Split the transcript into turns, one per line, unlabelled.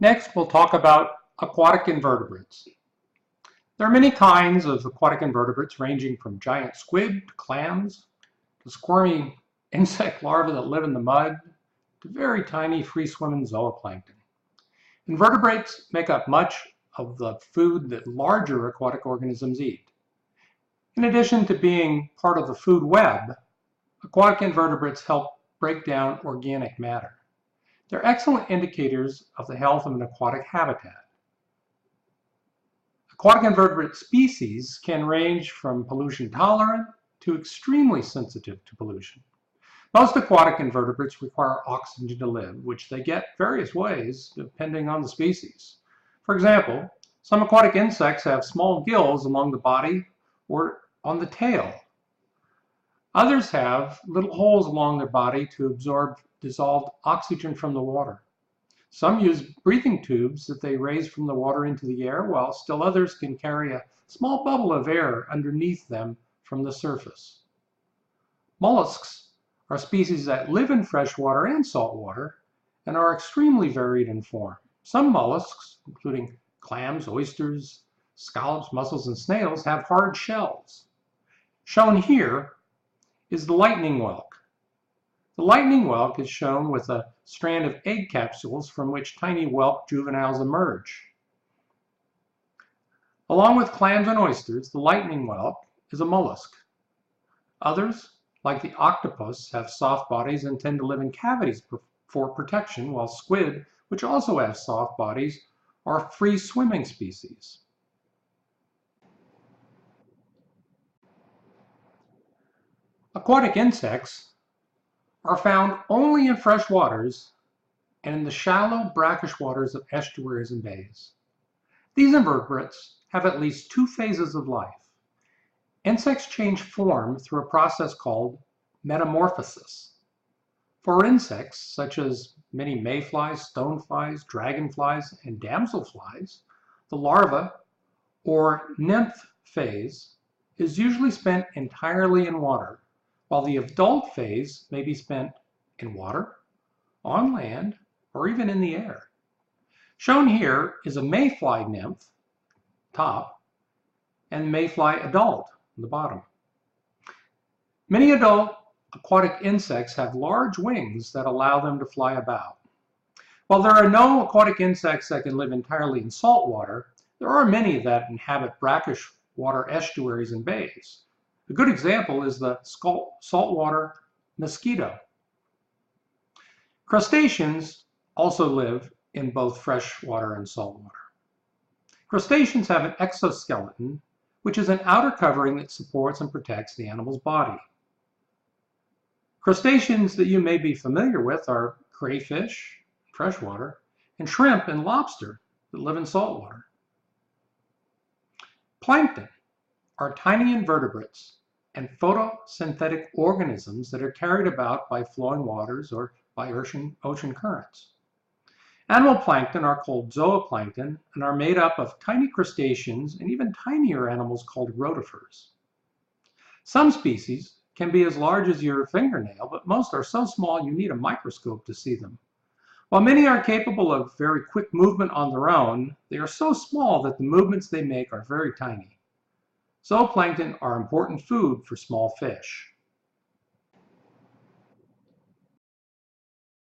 Next, we'll talk about aquatic invertebrates. There are many kinds of aquatic invertebrates, ranging from giant squid to clams, to squirmy insect larvae that live in the mud, to very tiny free-swimming zooplankton. Invertebrates make up much of the food that larger aquatic organisms eat. In addition to being part of the food web, aquatic invertebrates help break down organic matter. They're excellent indicators of the health of an aquatic habitat. Aquatic invertebrate species can range from pollution tolerant to extremely sensitive to pollution. Most aquatic invertebrates require oxygen to live, which they get various ways depending on the species. For example, some aquatic insects have small gills along the body or on the tail. Others have little holes along their body to absorb dissolved oxygen from the water. Some use breathing tubes that they raise from the water into the air, while still others can carry a small bubble of air underneath them from the surface. Mollusks are species that live in freshwater and saltwater and are extremely varied in form. Some mollusks, including clams, oysters, scallops, mussels, and snails, have hard shells. Shown here is the lightning whelk. The lightning whelk is shown with a strand of egg capsules from which tiny whelk juveniles emerge. Along with clams and oysters, the lightning whelk is a mollusk. Others, like the octopus, have soft bodies and tend to live in cavities for protection, while squid, which also have soft bodies, are free-swimming species. Aquatic insects are found only in fresh waters and in the shallow brackish waters of estuaries and bays. These invertebrates have at least two phases of life. Insects change form through a process called metamorphosis. For insects, such as many mayflies, stoneflies, dragonflies, and damselflies, the larva or nymph phase is usually spent entirely in water, while the adult phase may be spent in water, on land, or even in the air. Shown here is a mayfly nymph, top, and mayfly adult, the bottom. Many adult aquatic insects have large wings that allow them to fly about. While there are no aquatic insects that can live entirely in salt water, there are many that inhabit brackish water estuaries and bays. A good example is the saltwater mosquito. Crustaceans also live in both freshwater and saltwater. Crustaceans have an exoskeleton, which is an outer covering that supports and protects the animal's body. Crustaceans that you may be familiar with are crayfish, freshwater, and shrimp and lobster that live in saltwater. Plankton are tiny invertebrates and photosynthetic organisms that are carried about by flowing waters or by ocean currents. Animal plankton are called zooplankton and are made up of tiny crustaceans and even tinier animals called rotifers. Some species can be as large as your fingernail, but most are so small you need a microscope to see them. While many are capable of very quick movement on their own, they are so small that the movements they make are very tiny. Zooplankton are important food for small fish.